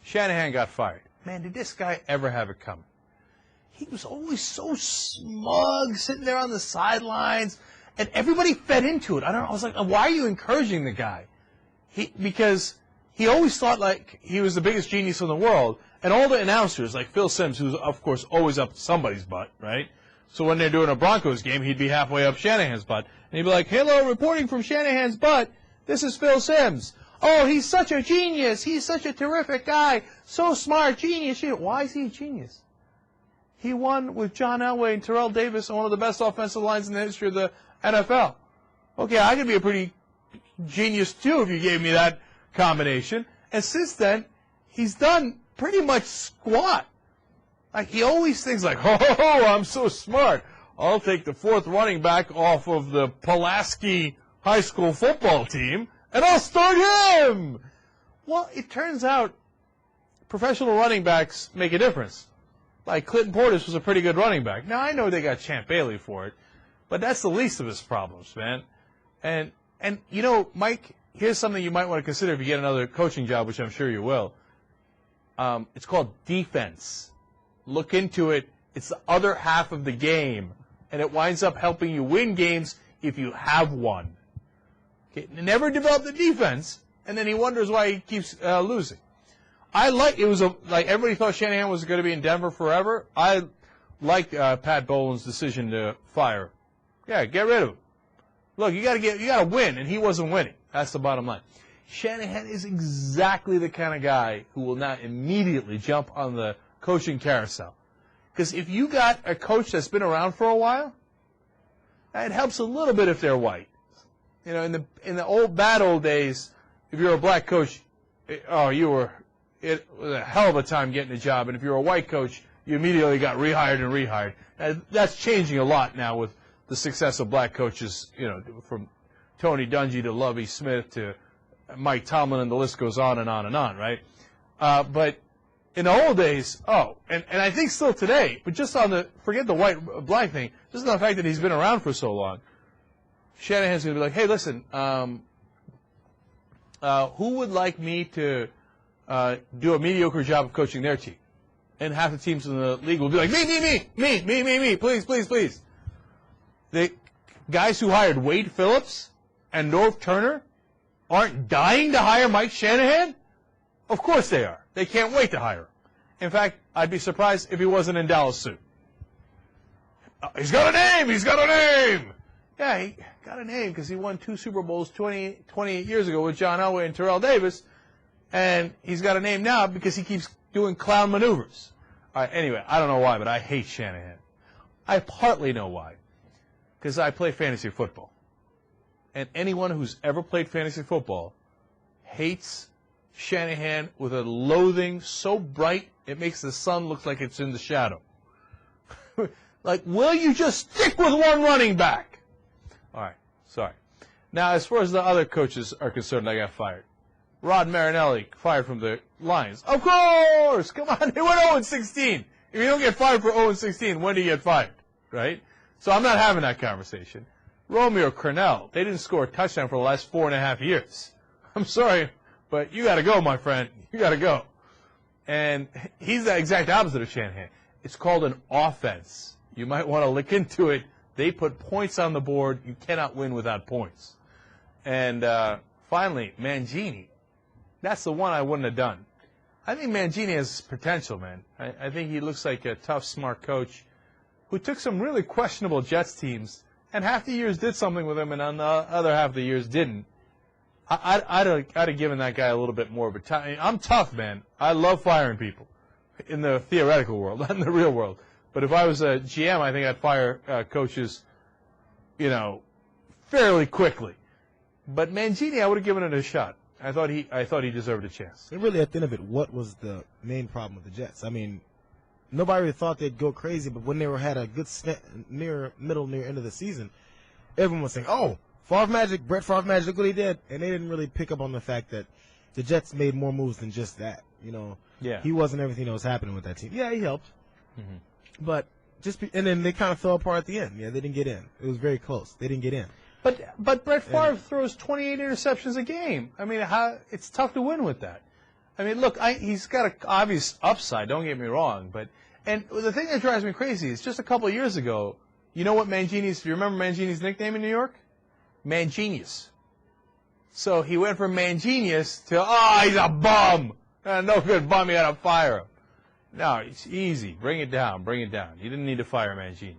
Shanahan got fired. Man, did this guy ever have it coming? He was always so smug, sitting there on the sidelines, and everybody fed into it. I don't know. I was like, why are you encouraging the guy? Because he always thought like he was the biggest genius in the world, and all the announcers, like Phil Simms, who's of course always up somebody's butt, right? So when they're doing a Broncos game, he'd be halfway up Shanahan's butt, and he'd be like, "Hello, reporting from Shanahan's butt. This is Phil Simms. Oh, he's such a genius. He's such a terrific guy. So smart, genius. Why is he a genius? He won with John Elway and Terrell Davis on one of the best offensive lines in the history of the NFL. Okay, I could be a pretty genius too if you gave me that combination. And since then, he's done pretty much squat. Like he always thinks like, oh, I'm so smart. I'll take the fourth running back off of the Pulaski high school football team, and I'll start him. Well, it turns out professional running backs make a difference. Like Clinton Portis was a pretty good running back. Now, I know they got Champ Bailey for it, but that's the least of his problems, man. And you know, Mike, here's something you might want to consider if you get another coaching job, which I'm sure you will. It's called defense. Look into it. It's the other half of the game, and it winds up helping you win games if you have one. Okay? Never develop the defense, and then he wonders why he keeps losing. Like everybody thought Shanahan was going to be in Denver forever. I like Pat Bowlen's decision to fire. Yeah, get rid of him. Look, you got to win, and he wasn't winning. That's the bottom line. Shanahan is exactly the kind of guy who will not immediately jump on the coaching carousel. Because if you got a coach that's been around for a while, it helps a little bit if they're white. You know, in the bad old days, if you're a black coach, it was a hell of a time getting a job. And if you're a white coach, you immediately got rehired and rehired. And that's changing a lot now with the success of black coaches, you know, from Tony Dungy to Lovie Smith to Mike Tomlin, and the list goes on and on and on, right? But in the old days, and I think still today, but just forget the white-black thing, just on the fact that he's been around for so long, Shanahan's going to be like, hey, listen, who would like me to do a mediocre job of coaching their team? And half the teams in the league will be like, me, please. The guys who hired Wade Phillips and Norv Turner aren't dying to hire Mike Shanahan? Of course they are. They can't wait to hire him. In fact, I'd be surprised if he wasn't in Dallas soon. He's got a name! Yeah, he got a name because he won 2 Super Bowls 28 years ago with John Elway and Terrell Davis. And he's got a name now because he keeps doing clown maneuvers. All right, anyway, I don't know why, but I hate Shanahan. I partly know why. Because I play fantasy football. And anyone who's ever played fantasy football hates Shanahan with a loathing so bright it makes the sun look like it's in the shadow. Like, will you just stick with one running back? All right, sorry. Now, as far as the other coaches are concerned, I got fired. Rod Marinelli fired from the Lions. Of course! Come on, they went 0-16. If you don't get fired for 0-16, when do you get fired? Right? So I'm not having that conversation. Romeo Crennel, they didn't score a touchdown for the last 4.5 years. I'm sorry, but you got to go, my friend. You got to go. And he's the exact opposite of Shanahan. It's called an offense. You might want to look into it. They put points on the board. You cannot win without points. And finally, Mangini. That's the one I wouldn't have done. I think Mangini has potential, man. I think he looks like a tough, smart coach who took some really questionable Jets teams, and half the years did something with them, and on the other half of the years didn't. I'd have given that guy a little bit more of a time. I'm tough, man. I love firing people in the theoretical world, not in the real world. But if I was a GM, I think I'd fire coaches, you know, fairly quickly. But Mangini, I would have given it a shot. I thought he deserved a chance. And really, at the end of it, what was the main problem with the Jets? I mean, nobody really thought they'd go crazy, but when they had a good near end of the season, everyone was saying, "Oh, Favre magic, Brett Favre magic, look what he did," and they didn't really pick up on the fact that the Jets made more moves than just that. You know, yeah, he wasn't everything that was happening with that team. Yeah, he helped, but and then they kind of fell apart at the end. Yeah, they didn't get in. It was very close. They didn't get in. But Brett Favre throws 28 interceptions a game. I mean, it's tough to win with that. I mean, look, he's got an obvious upside. Don't get me wrong, and the thing that drives me crazy is just a couple of years ago. You know what Mangini's? Do you remember Mangini's nickname in New York? Mangenius. So he went from Mangenius to he's a bum. No good bum. You got to fire him. No, it's easy. Bring it down. Bring it down. You didn't need to fire Mangini.